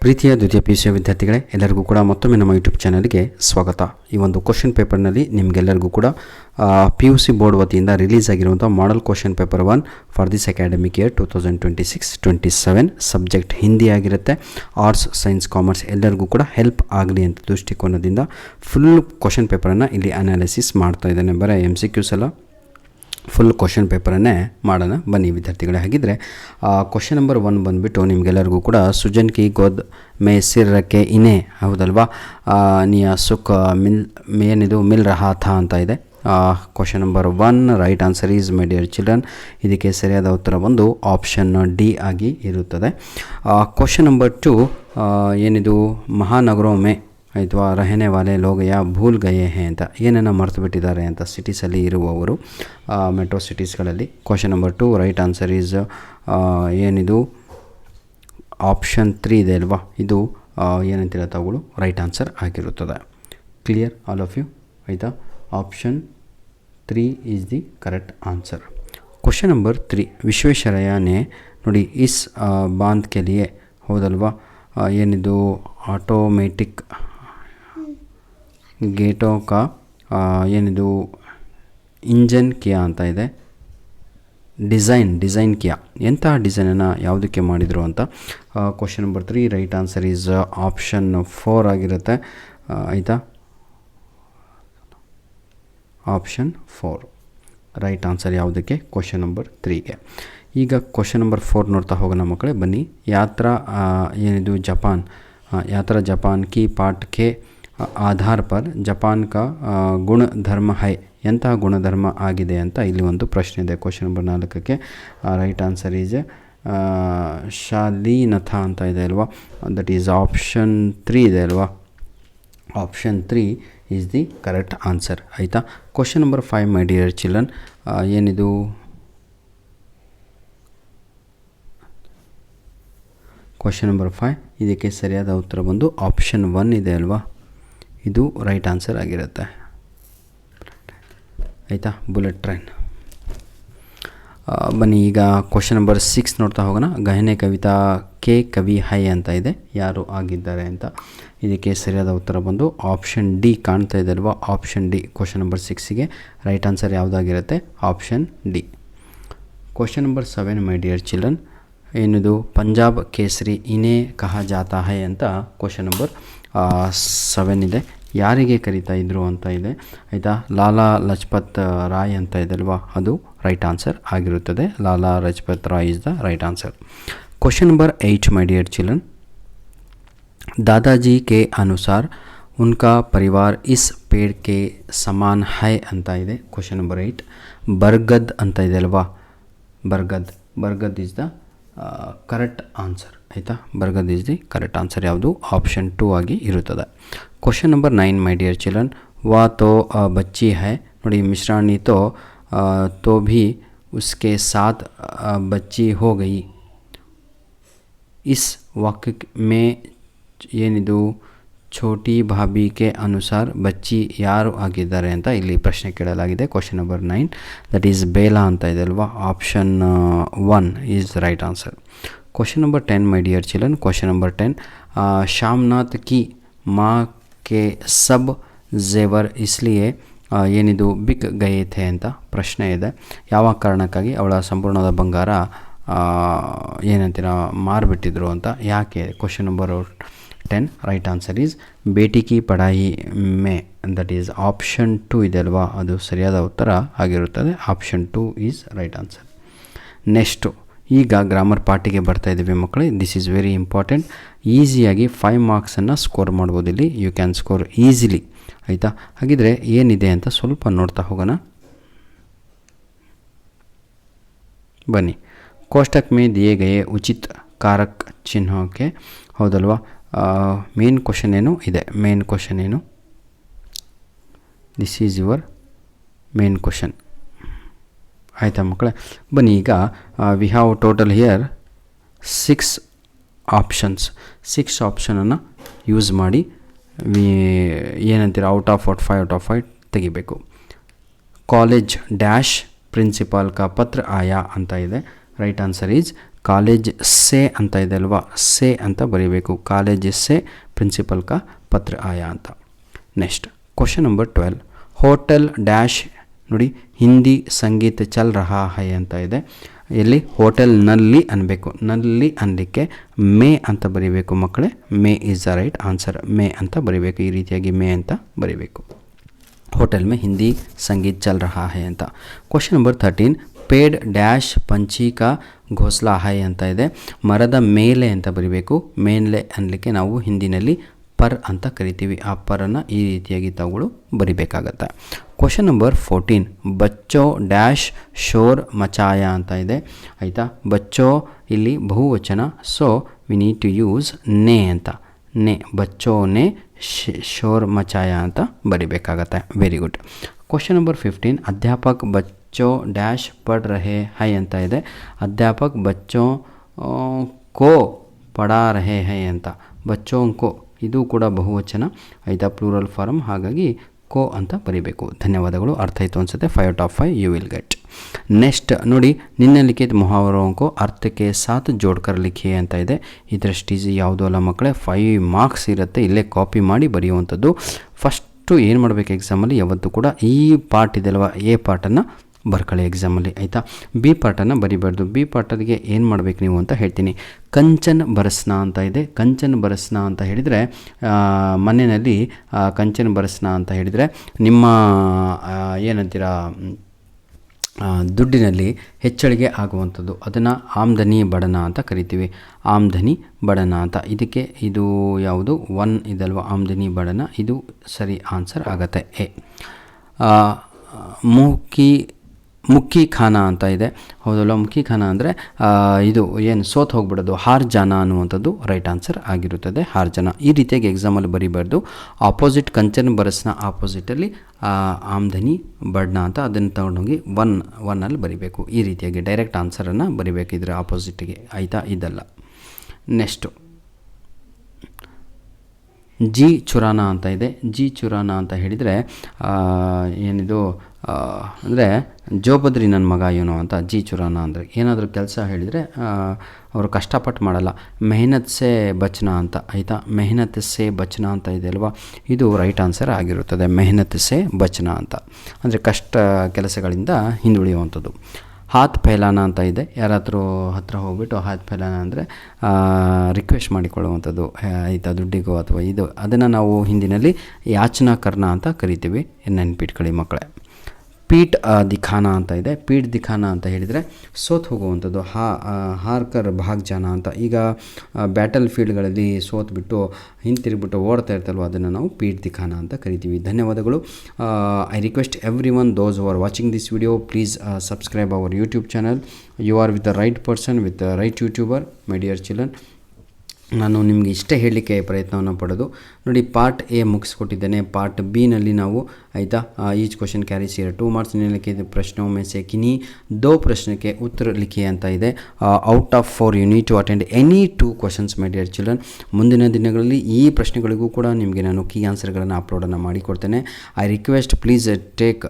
ಪ್ರೀತಿಯ ದ್ವಿತೀಯ PUC ವಿದ್ಯಾರ್ಥಿಗಳೇ, ಎಲ್ಲರಿಗೂ ಕೂಡ ಮತ್ತೊಮ್ಮೆ ನಮ್ಮ ಯೂಟ್ಯೂಬ್ ಚಾನಲ್ಗೆ ಸ್ವಾಗತ. ಈ ಒಂದು ಕ್ವಶನ್ ಪೇಪರ್ನಲ್ಲಿ ನಿಮಗೆಲ್ಲರಿಗೂ ಕೂಡ PUC ಬೋರ್ಡ್ ವತಿಯಿಂದ ರಿಲೀಸ್ ಆಗಿರುವಂಥ model question paper 1 for this academic year 2026-27 subject Hindi ಆಗಿರುತ್ತೆ. ಆರ್ಟ್ಸ್, ಸೈನ್ಸ್, ಕಾಮರ್ಸ್ ಎಲ್ಲರಿಗೂ ಕೂಡ ಹೆಲ್ಪ್ ಆಗಲಿ ಅಂತ ದೃಷ್ಟಿಕೋನದಿಂದ ಫುಲ್ ಕ್ವಶನ್ ಪೇಪರನ್ನು ಇಲ್ಲಿ ಅನಾಲಿಸಿಸ್ ಮಾಡ್ತಾ ಇದ್ದೇನೆ. ಬರೀ MCQs ಎಲ್ಲ ಫುಲ್ ಕ್ವಶನ್ ಪೇಪರನ್ನೇ ಮಾಡೋಣ ಬನ್ನಿ ವಿದ್ಯಾರ್ಥಿಗಳೇ. ಹಾಗಿದ್ರೆ ಕ್ವಶನ್ ನಂಬರ್ 1 ಬಂದುಬಿಟ್ಟು ನಿಮಗೆಲ್ಲರಿಗೂ ಕೂಡ ಸುಜನ್ ಕಿ ಗೋದ್ ಮೇ ಸಿರ್ ರಕ್ಕೆ ಇನೇ, ಹೌದಲ್ವಾ, ನಿಯಾ ಸುಖ ಏನಿದು ಮಿಲ್ ರಹಾ ಥಾ ಅಂತ ಇದೆ. Question number 1 right answer is my dear children. ಇದಕ್ಕೆ ಸರಿಯಾದ ಉತ್ತರ ಬಂದು ಆಪ್ಷನ್ ಡಿ ಆಗಿ ಇರುತ್ತದೆ. ಕ್ವಶನ್ ನಂಬರ್ 2 ಏನಿದು ಮಹಾನಗರೋ ಮೇ ಅಥವಾ ರಹನೆ ವಾಲೆ ಲೋಗ ಯಾ ಭೂಲ್ ಗಯೇ ಹೇ ಅಂತ ಏನನ್ನು ಮರೆತು ಬಿಟ್ಟಿದ್ದಾರೆ ಅಂತ ಸಿಟೀಸಲ್ಲಿ ಇರುವವರು, ಮೆಟ್ರೋ ಸಿಟೀಸ್ಗಳಲ್ಲಿ. Question number 2 right answer is ಏನಿದು ಆಪ್ಷನ್ 3 ಇದೆ ಅಲ್ವಾ, ಇದು ಏನಂತೀರ ತಗೊಳ್ಳು ರೈಟ್ ಆನ್ಸರ್ ಆಗಿರುತ್ತದೆ. ಕ್ಲಿಯರ್ ಆಲ್ ಆಫ್ ಯು, ಆಯಿತಾ? Option 3 is the correct answer. Question number 3 ವಿಶ್ವೇಶ್ವರಯ್ಯನೇ ನೋಡಿ ಇಸ್ ಬಾಂಧ್ ಕೆ ಲಿಯೆ, ಹೌದಲ್ವಾ, ಏನಿದು ಆಟೋಮೆಟಿಕ್ ಗೇಟೋ ಕಾ ಏನಿದು ಇಂಜನ್ ಕಿಯಾ ಅಂತ ಇದೆ. ಡಿಸೈನ್ ಕಿಯಾ, ಎಂಥ ಡಿಸೈನನ್ನು ಯಾವುದಕ್ಕೆ ಮಾಡಿದರು ಅಂತ. Question number 3 right answer is option 4 ಆಗಿರುತ್ತೆ, ಆಯಿತಾ? ಆಪ್ಷನ್ 4 ರೈಟ್ ಆನ್ಸರ್ ಯಾವುದಕ್ಕೆ? ಕ್ವಶನ್ ನಂಬರ್ 3ಗೆ. ಈಗ ಕ್ವಶನ್ ನಂಬರ್ 4 ನೋಡ್ತಾ ಹೋಗೋಣ ಮಕ್ಕಳೇ, ಬನ್ನಿ. ಯಾತ್ರಾ ಏನಿದು ಯಾತ್ರಾ ಜಪಾನ್ ಕಿ ಪಾಠ ಕೆ ಆಧಾರ ಪರ್ ಜಪಾನ್ ಕಾ ಗುಣಧರ್ಮ ಹೈ, ಎಂತಹ ಗುಣಧರ್ಮ ಆಗಿದೆ ಅಂತ ಇಲ್ಲಿ ಒಂದು ಪ್ರಶ್ನೆ ಇದೆ. ಕ್ವಶನ್ ನಂಬರ್ 4ಕ್ಕೆ ರೈಟ್ ಆನ್ಸರ್ ಈಸ್ ಶಾಲೀನಥ ಅಂತ ಇದೆ ಅಲ್ವಾ, ದಟ್ ಈಸ್ ಆಪ್ಷನ್ 3 ಇದೆ ಅಲ್ವಾ. Option 3 is the correct answer, ಆಯಿತಾ? Question number 5 my dear children, ಏನಿದು ಕ್ವಶನ್ ನಂಬರ್ 5 ಇದಕ್ಕೆ ಸರಿಯಾದ ಉತ್ತರ ಬಂದು ಆಪ್ಷನ್ 1 ಇದೆ ಅಲ್ವಾ, ಇದು ರೈಟ್ ಆನ್ಸರ್ ಆಗಿರುತ್ತೆ, ಆಯಿತಾ? Bullet train. ಬನ್ನಿ ಈಗ ಕ್ವಶನ್ ನಂಬರ್ 6 ನೋಡ್ತಾ ಹೋಗೋಣ. ಗಹನೆ ಕವಿತಾ ಕೆ ಕವಿ ಹೈ ಅಂತ ಇದೆ, ಯಾರು ಆಗಿದ್ದಾರೆ ಅಂತ. ಇದಕ್ಕೆ ಸರಿಯಾದ ಉತ್ತರ ಬಂದು ಆಪ್ಷನ್ ಡಿ ಕಾಣ್ತಾ ಇದೆ ಅಲ್ವಾ, ಆಪ್ಷನ್ ಡಿ. ಕ್ವಶನ್ ನಂಬರ್ 6ಗೆ ರೈಟ್ ಆನ್ಸರ್ ಯಾವುದಾಗಿರುತ್ತೆ? Option D. Question number 7 my dear children, ಏನಿದು ಪಂಜಾಬ್ ಕೇಸರಿ ಇನೇ ಕಹಾ ಜಾತಾ ಹೈ ಅಂತ ಕ್ವಶನ್ ನಂಬರ್ 7 ಇದೆ. ಯಾರಿಗೆ ಕರೀತಾ ಇದ್ರು ಅಂತ ಇದೆ, ಆಯಿತಾ? ಲಾಲಾ ಲಜಪತ್ ರಾಯ್ ಅಂತ ಇದೆ ಅಲ್ವಾ, ಅದು ರೈಟ್ ಆನ್ಸರ್ ಆಗಿರುತ್ತದೆ. Lala Lajpat Rai is the right answer. Question number 8 my dear children, दादाजी के अनुसार उनका परिवार इस पेड़ के समान है ಅಂತ ಇದೆ. ಕ್ವಶನ್ ನಂಬರ್ 8 ಬರ್ಗದ್ ಅಂತ ಇದೆ ಅಲ್ವಾ, ಬರ್ಗದ್ ಇಸ್ ದ ಕರೆಕ್ಟ್ ಆನ್ಸರ್, ಆಯಿತಾ? ಬರ್ಗದ್ ಇಸ್ ದಿ ಕರೆಕ್ಟ್ ಆನ್ಸರ್ ಯಾವುದು? ಆಪ್ಷನ್ 2 ಆಗಿ ಇರುತ್ತದೆ. ಕ್ವಶನ್ ನಂಬರ್ 9 ಮೈ ಡಿಯರ್ ಚಿಲ್ಡ್ರನ್, ವಾ ತೋ ಬಚ್ಚಿ ಹೈ, ನೋಡಿ ಮಿಶ್ರಾಣಿ ತೋ ಭಿ ಉಸ್ಕೆ ಸಾಥ್ ಬಚ್ಚಿ ಹೋ ಗಯಿ. ಇಸ್ ವಾಕ್ಯ ಮೇ ಏನಿದು ಛೋಟಿ ಭಾಬಿ ಕೆ ಅನುಸಾರ ಬಚ್ಚಿ ಯಾರು ಆಗಿದ್ದಾರೆ ಅಂತ ಇಲ್ಲಿ ಪ್ರಶ್ನೆ ಕೇಳಲಾಗಿದೆ. Question number 9 that is Bela ಅಂತ ಇದೆ ಅಲ್ವಾ, option 1 is right answer. Question number 10 my dear children, question number 10 ಶಾಮ್ನಾಥ್ ಕಿ ಮಾ ಕೆ ಸಬ್ ಝೇವರ್ ಇಸ್ಲಿಯೇ ಏನಿದು ಬಿಕ್ ಗಯೇ ಥೆ ಅಂತ ಪ್ರಶ್ನೆ ಇದೆ. ಯಾವ ಕಾರಣಕ್ಕಾಗಿ ಅವಳ ಸಂಪೂರ್ಣವಾದ ಬಂಗಾರ ಏನಂತೀರ ಮಾರಿಬಿಟ್ಟಿದ್ರು ಅಂತ, ಯಾಕೆ? Question number 10 right answer is ಬೇಟಿ ಕಿ ಪಢಾಯಿ ಮೇ, ದಟ್ ಈಸ್ ಆಪ್ಷನ್ 2 ಇದೆ ಅಲ್ವಾ, ಅದು ಸರಿಯಾದ ಉತ್ತರ ಆಗಿರುತ್ತದೆ. Option 2 is right answer. Next ಈಗ ಗ್ರಾಮರ್ ಪಾರ್ಟಿಗೆ ಬರ್ತಾ ಇದ್ದೀವಿ ಮಕ್ಕಳೇ. This is very important. ಈಸಿಯಾಗಿ 5 ಮಾರ್ಕ್ಸನ್ನು ಸ್ಕೋರ್ ಮಾಡ್ಬೋದು ಇಲ್ಲಿ, ಯು ಕ್ಯಾನ್ ಸ್ಕೋರ್ ಈಸಿಲಿ, ಆಯಿತಾ? ಹಾಗಿದ್ರೆ ಏನಿದೆ ಅಂತ ಸ್ವಲ್ಪ ನೋಡ್ತಾ ಹೋಗೋಣ ಬನ್ನಿ. ಕೋಷ್ಟಕ್ ಮೇ ದಿಯೇ ಗಯೇ ಉಚಿತ್ ಕಾರಕ್ ಚಿಹ್ನಕ್ಕೆ, ಹೌದಲ್ವಾ, ಮೇನ್ ಕ್ವಶನ್ ಏನು ಇದೆ? ಮೇನ್ ಕ್ವಶನ್ ಏನು? This is your main question, ಆಯಿತಾ ಮಕ್ಕಳೇ? ಬನ್ನಿ ಈಗ we have total here 6 options. 6 ಆಪ್ಷನನ್ನು ಯೂಸ್ ಮಾಡಿ ಏನಂತೀರ ಔಟ್ ಆಫ್ 5 ತೆಗಿಬೇಕು. ಕಾಲೇಜ್ ಡ್ಯಾಶ್ ಪ್ರಿನ್ಸಿಪಾಲ್ ಕಾ ಪತ್ರ ಆಯಾ ಅಂತ ಇದೆ. ರೈಟ್ ಆನ್ಸರ್ ಈಸ್ ಕಾಲೇಜ್ ಸೆ ಅಂತ ಇದೆ ಅಲ್ವಾ, ಸೆ ಅಂತ ಬರೀಬೇಕು. ಕಾಲೇಜ್ ಸೆ ಪ್ರಿನ್ಸಿಪಲ್ ಕಾ ಪತ್ರ ಆಯಾ ಅಂತ. Next question number 12, hotel dash ನೋಡಿ, ಹಿಂದಿ ಸಂಗೀತ ಚಲ್ ರಹಾ ಹೈ ಅಂತ ಇದೆ. ಇಲ್ಲಿ ಹೋಟೆಲ್ನಲ್ಲಿ ಅನ್ನಬೇಕು, ನಲ್ಲಿ ಅನ್ನಲಿಕ್ಕೆ ಮೇ ಅಂತ ಬರೀಬೇಕು ಮಕ್ಕಳೇ. May is the right answer, May ಅಂತ ಬರೀಬೇಕು. ಈ ರೀತಿಯಾಗಿ ಮೇ ಅಂತ ಬರೀಬೇಕು. ಹೋಟೆಲ್ ಮೇ ಹಿಂದಿ ಸಂಗೀತ ಚಲ್ ರಹಾ ಹೈ ಅಂತ. ಕ್ವಶನ್ ನಂಬರ್ 13, ಪೇಡ್ ಡ್ಯಾಶ್ ಪಂಚಿ ಕಾ ಘೋಸ್ಲಾ ಹೈ ಅಂತ ಇದೆ. ಮರದ ಮೇಲೆ ಅಂತ ಬರೀಬೇಕು. ಮೇಲೆ ಅನ್ನಲಿಕ್ಕೆ ನಾವು ಹಿಂದಿನಲ್ಲಿ ಪರ್ ಅಂತ ಕರಿತೀವಿ. ಆ ಪರನ್ನು ಈ ರೀತಿಯಾಗಿ ತಾವುಗಳು ಬರಿಬೇಕಾಗತ್ತೆ. ಕ್ವಶನ್ ನಂಬರ್ 14, ಬಚ್ಚೋ ಡ್ಯಾಶ್ ಶೋರ್ ಮಚಾಯ ಅಂತ ಇದೆ. ಆಯಿತಾ, ಬಚ್ಚೋ ಇಲ್ಲಿ ಬಹುವಚನ, so we need to use ನೇ ಅಂತ. ನೇ, ಬಚ್ಚೋ ನೇ ಶೋರ್ ಮಚಾಯ ಅಂತ ಬರಿಬೇಕಾಗತ್ತೆ. Very good. ಕ್ವಶನ್ ನಂಬರ್ 15, ಅಧ್ಯಾಪಕ್ ಬಚ್ಚೋ ಡ್ಯಾಶ್ ಪಡ್ ರಹೆ ಹೈ ಅಂತ ಇದೆ. ಅಧ್ಯಾಪಕ್ ಬಚ್ಚೋ ಕೋ ಪಡಾ ರಹೆ ಹೈ ಅಂತ. ಬಚ್ಚೋ ಕೋ ಇದು ಕೂಡ ಬಹುವಚನ, ಆಯಿತಾ, ಪ್ಲೂರಲ್ ಫಾರ್ಮ್, ಹಾಗಾಗಿ ಕೋ ಅಂತ ಬರೀಬೇಕು. ಧನ್ಯವಾದಗಳು. ಅರ್ಥ ಆಯಿತು ಅನಿಸುತ್ತೆ. 5 out of 5 you will get. Next ನೋಡಿ, ನಿನ್ನೆ ಲಿಖಿತ ಮುಹಾವರೋं को अर्थ के साथ जोड़कर लिखिए ಅಂತ ಇದೆ. ಇದರ ಸ್ಟೀಜ್ ಯಾವುದೂ ಅಲ್ಲ ಮಕ್ಕಳೇ, 5 ಮಾರ್ಕ್ಸ್ ಇರುತ್ತೆ. ಇಲ್ಲೇ ಕಾಪಿ ಮಾಡಿ ಬರೆಯುವಂಥದ್ದು. ಫಸ್ಟು ಏನು ಮಾಡಬೇಕು ಎಕ್ಸಾಮಲ್ಲಿ ಯಾವತ್ತೂ ಕೂಡ ಈ ಪಾರ್ಟ್ ಇದೆಯಲ್ವ, ಎ ಪಾರ್ಟನ್ನು ಬರ್ಕೊಳ್ಳಿ ಎಕ್ಸಾಮಲ್ಲಿ, ಆಯಿತಾ. ಬಿ ಪಾರ್ಟನ್ನು ಬರಿಬಾರ್ದು. ಬಿ ಪಾರ್ಟರಿಗೆ ಏನು ಮಾಡಬೇಕು ನೀವು ಅಂತ ಹೇಳ್ತೀನಿ. ಕಂಚನ್ ಬರಸ್ನ ಅಂತ ಇದೆ. ಕಂಚನ್ ಬರಸ್ನ ಅಂತ ಹೇಳಿದರೆ ಮನೆಯಲ್ಲಿ ಕಂಚನ್ ಬರಸ್ನ ಅಂತ ಹೇಳಿದರೆ ನಿಮ್ಮ ಏನಂತೀರ ದುಡ್ಡಿನಲ್ಲಿ ಹೆಚ್ಚಳಿಗೆ ಆಗುವಂಥದ್ದು, ಅದನ್ನು ಆಮ್ದನಿ ಬಡನ ಅಂತ ಕರಿತೀವಿ. ಆಮ್ದನಿ ಬಡನ ಅಂತ. ಇದಕ್ಕೆ ಇದು ಯಾವುದು 1 ಇದಲ್ವ, ಆಮ್ದನಿ ಬಡನ, ಇದು ಸರಿ ಆನ್ಸರ್ ಆಗತ್ತೆ ಎ. ಮುಕ್ಕಿ ಖಾನ ಅಂತ ಇದೆ. ಹೌದಲ್ಲ, ಮುಕ್ಕಿ ಖಾನ ಅಂದರೆ ಇದು ಏನು ಸೋತ್ ಹೋಗ್ಬಿಡೋದು, ಹಾರ್ ಜಾನ ಅನ್ನುವಂಥದ್ದು ರೈಟ್ ಆನ್ಸರ್ ಆಗಿರುತ್ತದೆ. ಹಾರ್ ಜನ. ಈ ರೀತಿಯಾಗಿ ಎಕ್ಸಾಮಲ್ಲಿ ಬರೀಬಾರ್ದು. ಆಪೋಸಿಟ್ ಕಂಚನ್ ಬರಸ್ನ ಆಪೋಸಿಟಲ್ಲಿ ಆಮ್ದನಿ ಬಡ್ನ ಅಂತ ಅದನ್ನು ತಗೊಂಡೋಗಿ 1 ಬರಿಬೇಕು. ಈ ರೀತಿಯಾಗಿ ಡೈರೆಕ್ಟ್ ಆನ್ಸರನ್ನು ಬರಿಬೇಕು ಇದರ ಆಪೋಸಿಟ್ಗೆ, ಆಯಿತಾ, ಇದಲ್ಲ. ನೆಕ್ಸ್ಟು ಜಿ ಚುರಾನ ಅಂತ ಇದೆ. ಜಿ ಚುರಾನ ಅಂತ ಹೇಳಿದರೆ ಏನಿದು ಅಂದರೆ ಜೋಬದ್ರಿ ನನ್ನ ಮಗ ಏನೋ ಅಂತ. ಜಿ ಚುರಾನ ಅಂದರೆ ಏನಾದರೂ ಕೆಲಸ ಹೇಳಿದರೆ ಅವರು ಕಷ್ಟಪಟ್ಟು ಮಾಡಲ್ಲ. ಮೆಹನತ್ ಸೇ ಬಚ್ನ ಅಂತ, ಆಯಿತಾ. ಮೆಹನತ್ ಸೇ ಬಚ್ನ ಅಂತ ಇದೆ ಅಲ್ವಾ, ಇದು ರೈಟ್ ಆನ್ಸರ್ ಆಗಿರುತ್ತದೆ. ಮೆಹನತ್ ಸೇ ಬಚ್ನ ಅಂತ ಅಂದರೆ ಕಷ್ಟ ಕೆಲಸಗಳಿಂದ ಹಿಂದುಳಿಯುವಂಥದ್ದು. ಹಾತ್ ಫೈಲಾನ ಅಂತ ಇದೆ. ಯಾರಾದರೂ ಹತ್ರ ಹೋಗ್ಬಿಟ್ಟು ಹಾತ್ ಫೈಲಾನ ಅಂದರೆ ರಿಕ್ವೆಸ್ಟ್ ಮಾಡಿಕೊಳ್ಳುವಂಥದ್ದು, ಆಯಿತಾ, ದುಡ್ಡಿಗೋ ಅಥವಾ ಇದು, ಅದನ್ನು ನಾವು ಹಿಂದಿನಲ್ಲಿ ಯಾಚನಾ ಕರ್ಣ ಅಂತ ಕರಿತೀವಿ. ನೆನ್ಪಿಟ್ಕೊಳ್ಳಿ ಮಕ್ಕಳೇ. ಪೀಠ್ ದಿಖಾನ ಅಂತ ಇದೆ. ಪೀಠ್ ದಿಖಾನ ಅಂತ ಹೇಳಿದರೆ ಸೋತ್ ಹೋಗುವಂಥದ್ದು. ಹಾರ್ಕರ್ ಭಾಗ್ ಜಾನ ಅಂತ. ಈಗ ಬ್ಯಾಟಲ್ ಫೀಲ್ಡ್ಗಳಲ್ಲಿ ಸೋತ್ಬಿಟ್ಟು ಹಿಂತಿರುಗಿಬಿಟ್ಟು ಓಡ್ತಾ ಇರ್ತಲ್ವ, ಅದನ್ನು ನಾವು ಪೀಠ್ ದಿಖಾನ ಅಂತ ಕರಿತೀವಿ. ಧನ್ಯವಾದಗಳು. I request everyone those who are watching this video, please subscribe our YouTube channel. You are with the right person, with the right YouTuber, my dear children. ನಾನು ನಿಮಗೆ ಇಷ್ಟೇ ಹೇಳಲಿಕ್ಕೆ ಪ್ರಯತ್ನವನ್ನು ಪಡೋದು. ನೋಡಿ, ಪಾರ್ಟ್ ಎ ಮುಗಿಸ್ಕೊಟ್ಟಿದ್ದೇನೆ. ಪಾರ್ಟ್ ಬಿನಲ್ಲಿ ನಾವು, ಆಯಿತಾ, each question carries here 2 marks लिखे प्रश्नों में से किन्हीं 2 प्रश्न के उत्तर लिखिए ಅಂತ ಇದೆ. Out of 4 you need to attend any 2 questions my dear children. ಮುಂದಿನ ದಿನಗಳಲ್ಲಿ ಈ ಪ್ರಶ್ನೆಗಳಿಗೂ ಕೂಡ ನಿಮಗೆ ನಾನು ಕೀ ಆನ್ಸರ್ಗಳನ್ನು ಅಪ್ಲೋಡನ್ನು ಮಾಡಿಕೊಡ್ತೇನೆ. ಐ ರಿಕ್ವೆಸ್ಟ್ ಪ್ಲೀಸ್ ಟೇಕ್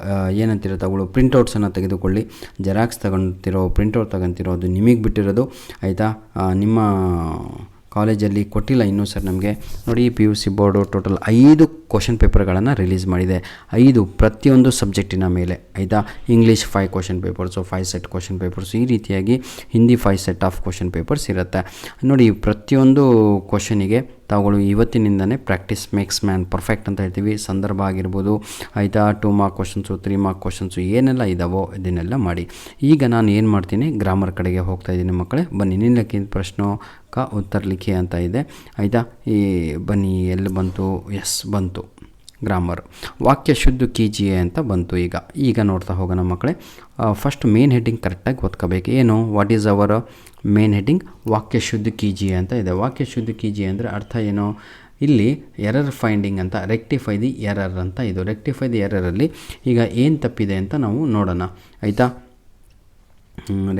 ಏನಂತಿರೋ ತಗೊಳ್ಳೋ ಪ್ರಿಂಟೌಟ್ಸನ್ನು ತೆಗೆದುಕೊಳ್ಳಿ. ಜೆರಾಕ್ಸ್ ತಗೊಂತಿರೋ ಪ್ರಿಂಟೌಟ್ ತಗೊಂತಿರೋ ಅದು ನಿಮಗೆ ಬಿಟ್ಟಿರೋದು, ಆಯಿತಾ. ನಿಮ್ಮ ಕಾಲೇಜಲ್ಲಿ ಕೊಟ್ಟಿಲ್ಲ ಇನ್ನೂ ಸರ್ ನಮಗೆ. ನೋಡಿ, PUC ಬೋರ್ಡು ಟೋಟಲ್ 5 ಕ್ವಶನ್ ಪೇಪರ್ಗಳನ್ನು ರಿಲೀಸ್ ಮಾಡಿದೆ. 5 ಪ್ರತಿಯೊಂದು ಸಬ್ಜೆಕ್ಟಿನ ಮೇಲೆ, ಆಯಿತಾ. English 5 question papers, 5 set question papers, ಈ ರೀತಿಯಾಗಿ Hindi 5 set of question papers ಇರುತ್ತೆ. ನೋಡಿ, ಪ್ರತಿಯೊಂದು ಕ್ವಶನಿಗೆ ತಾವುಗಳು ಇವತ್ತಿನಿಂದನೇ ಪ್ರಾಕ್ಟೀಸ್ ಮೇಕ್ಸ್ ಮ್ಯಾನ್ ಪರ್ಫೆಕ್ಟ್ ಅಂತ ಹೇಳ್ತೀವಿ. ಸಂದರ್ಭ ಆಗಿರ್ಬೋದು, ಆಯಿತಾ, 2 ಮಾರ್ಕ್ ಕ್ವಶನ್ಸು, 3 ಮಾರ್ಕ್ ಕ್ವಶನ್ಸು ಏನೆಲ್ಲ ಇದ್ದಾವೋ ಇದನ್ನೆಲ್ಲ ಮಾಡಿ. ಈಗ ನಾನು ಏನು ಮಾಡ್ತೀನಿ, ಗ್ರಾಮರ್ ಕಡೆಗೆ ಹೋಗ್ತಾ ಇದ್ದೀನಿ ಮಕ್ಕಳೇ. ಬನ್ನಿ, ನಿನ್ನಕ್ಕಿಂತ ಪ್ರಶ್ನೋ ಕಾ ಉತ್ತರ ಲಿಖಿ ಅಂತ ಇದೆ, ಆಯಿತಾ. ಈ ಬನ್ನಿ, ಎಲ್ಲಿ ಬಂತು? ಎಸ್, ಬಂತು ಗ್ರಾಮರ್. ವಾಕ್ಯ ಶುದ್ಧ ಕೀಜಿಯೇ ಅಂತ ಬಂತು. ಈಗ ನೋಡ್ತಾ ಹೋಗೋಣ ಮಕ್ಕಳೇ. ಫಸ್ಟ್ ಮೇನ್ ಹೆಡ್ಡಿಂಗ್ ಕರೆಕ್ಟಾಗಿ ಓದ್ಕೋಬೇಕು. ಏನು, what is our main heading? ವಾಕ್ಯ ಶುದ್ಧ ಕೀಜಿಯೇ ಅಂತ ಇದೆ. ವಾಕ್ಯ ಶುದ್ಧ ಕೀಜಿಯೇ ಅಂದರೆ ಅರ್ಥ ಏನು? ಇಲ್ಲಿ ಎರರ್ ಫೈಂಡಿಂಗ್ ಅಂತ, ರೆಕ್ಟಿಫೈ ದಿ ಎರರ್ ಅಂತ. ಇದು ರೆಕ್ಟಿಫೈ ದಿ ಎರರಲ್ಲಿ ಈಗ ಏನು ತಪ್ಪಿದೆ ಅಂತ ನಾವು ನೋಡೋಣ, ಆಯಿತಾ.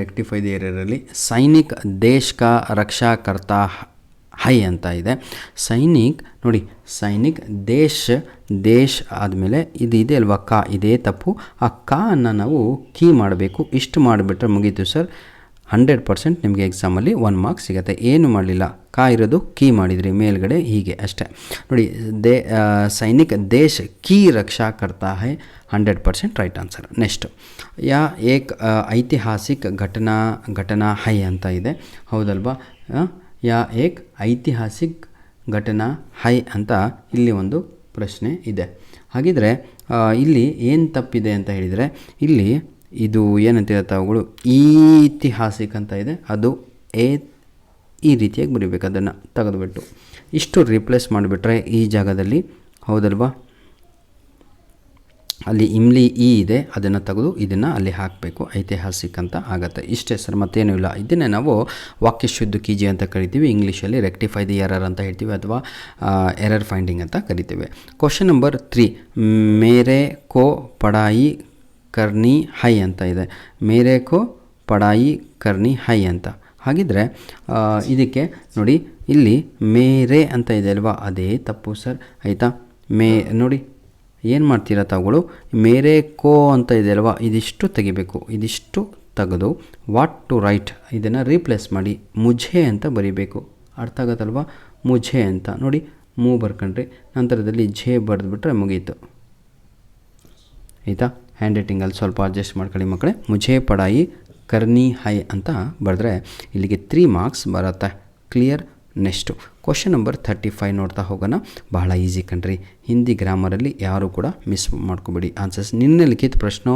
ರೆಕ್ಟಿಫೈ ದಿ ಎರರಲ್ಲಿ ಸೈನಿಕ್ ದೇಶ್ ಕಾ ರಕ್ಷಾ ಕರ್ತಾ ಹೈ ಅಂತ ಇದೆ. ಸೈನಿಕ್ ನೋಡಿ, ಸೈನಿಕ್ ದೇಶ್ ಆದಮೇಲೆ ಇದು ಇದೆ ಅಲ್ವಾ, ಕಾ, ಇದೇ ತಪ್ಪು. ಆ ಕಾ ಅನ್ನು ನಾವು ಕೀ ಮಾಡಬೇಕು. ಇಷ್ಟು ಮಾಡಿಬಿಟ್ರೆ ಮುಗೀತು ಸರ್. 100% ನಿಮಗೆ ಎಕ್ಸಾಮಲ್ಲಿ 1 ಮಾರ್ಕ್ಸ್ ಸಿಗುತ್ತೆ. ಏನು ಮಾಡಲಿಲ್ಲ, ಕಾ ಇರೋದು ಕೀ ಮಾಡಿದ್ರಿ ಮೇಲ್ಗಡೆ, ಹೀಗೆ ಅಷ್ಟೇ ನೋಡಿ. ಸೈನಿಕ ದೇಶ ಕೀ ರಕ್ಷಾ ಕರ್ತಾ ಹೈ, 100% ರೈಟ್ ಆನ್ಸರ್. ನೆಕ್ಸ್ಟ್, ಯಾ ಏಕ್ ಐತಿಹಾಸಿಕ ಘಟನಾ ಹೈ ಅಂತ ಇದೆ, ಹೌದಲ್ವಾ? ಯಾ ಏಕ್ ಐತಿಹಾಸಿಕ ಘಟನಾ ಹೈ ಅಂತ ಇಲ್ಲಿ ಒಂದು ಪ್ರಶ್ನೆ ಇದೆ. ಹಾಗಿದ್ರೆ ಇಲ್ಲಿ ಏನು ತಪ್ಪಿದೆ ಅಂತ ಹೇಳಿದರೆ, ಇಲ್ಲಿ ಇದು ಏನಂತಿರುತ್ತೆ ಅವುಗಳು ಐತಿಹಾಸಿಕ ಅಂತ ಇದೆ, ಅದು ಈ ರೀತಿಯಾಗಿ ಬರೀಬೇಕು. ಅದನ್ನು ತೆಗೆದುಬಿಟ್ಟು ಇಷ್ಟು ರಿಪ್ಲೇಸ್ ಮಾಡಿಬಿಟ್ರೆ ಈ ಜಾಗದಲ್ಲಿ, ಹೌದಲ್ವಾ? ಅಲ್ಲಿ ಇಮ್ಲಿ ಇ ಇದೆ, ಅದನ್ನು ತೆಗೆದು ಇದನ್ನು ಅಲ್ಲಿ ಹಾಕಬೇಕು, ಐತಿಹಾಸಿಕ ಅಂತ ಆಗುತ್ತೆ. ಇಷ್ಟೇ ಸರ್, ಮತ್ತೇನೂ ಇಲ್ಲ. ಇದನ್ನೇ ನಾವು ವಾಕ್ಯ ಶುದ್ಧ ಕೀಜಿ ಅಂತ ಕರಿತೀವಿ, ಇಂಗ್ಲೀಷಲ್ಲಿ ರೆಕ್ಟಿಫೈ ದಿ ಎರರ್ ಅಂತ ಹೇಳ್ತೀವಿ, ಅಥವಾ ಎರರ್ ಫೈಂಡಿಂಗ್ ಅಂತ ಕರಿತೀವಿ. ಕ್ವಶನ್ ನಂಬರ್ 3, ಮೇರೆ ಕೋ ಪಢಾಯಿ ಕರ್ನಿ ಹೈ ಅಂತ ಇದೆ, ಮೇರೆ ಕೋ ಪಢಾಯಿ ಕರ್ನಿ ಹೈ ಅಂತ. ಹಾಗಿದ್ರೆ ಇದಕ್ಕೆ ನೋಡಿ, ಇಲ್ಲಿ ಮೇರೆ ಅಂತ ಇದೆ ಅಲ್ವಾ, ಅದೇ ತಪ್ಪು ಸರ್, ಆಯಿತಾ? ನೋಡಿ ಏನು ಮಾಡ್ತೀರಾ ತಾವುಗಳು, ಮೇರೆ ಕೋ ಅಂತ ಇದೆ ಅಲ್ವಾ, ಇದಿಷ್ಟು ತೆಗಿಬೇಕು. ಇದಿಷ್ಟು ತೆಗೆದು ವಾಟ್ ಟು ರೈಟ್ ಇದನ್ನು ರೀಪ್ಲೇಸ್ ಮಾಡಿ ಮುಝೆ ಅಂತ ಬರೀಬೇಕು. ಅರ್ಥ ಆಗುತ್ತಲ್ವಾ? ಮುಝೆ ಅಂತ ನೋಡಿ, ಬರ್ಕೊಂಡ್ರಿ, ನಂತರದಲ್ಲಿ ಝೆ ಬರೆದ್ಬಿಟ್ರೆ ಮುಗೀತು, ಆಯಿತಾ? ಹ್ಯಾಂಡ್ ರೈಟಿಂಗಲ್ಲಿ ಸ್ವಲ್ಪ ಅಡ್ಜಸ್ಟ್ ಮಾಡ್ಕೊಳ್ಳಿ ಮಕ್ಕಳೇ. ಮುಝೆ ಪಢಾಯಿ ಕರ್ನಿ ಹೈ ಅಂತ ಬರೆದ್ರೆ ಇಲ್ಲಿಗೆ 3 ಮಾರ್ಕ್ಸ್ ಬರುತ್ತೆ. ಕ್ಲಿಯರ್? ನೆಕ್ಸ್ಟು ಕ್ವಶನ್ ನಂಬರ್ 35 ನೋಡ್ತಾ ಹೋಗೋಣ. ಬಹಳ ಈಸಿ ಕಣ್ರಿ, ಹಿಂದಿ ಗ್ರಾಮರಲ್ಲಿ ಯಾರೂ ಕೂಡ ಮಿಸ್ ಮಾಡ್ಕೊಬೇಡಿ ಆನ್ಸರ್ಸ್. ನಿನ್ನೆ ಲಿಖಿತ ಪ್ರಶ್ನೋ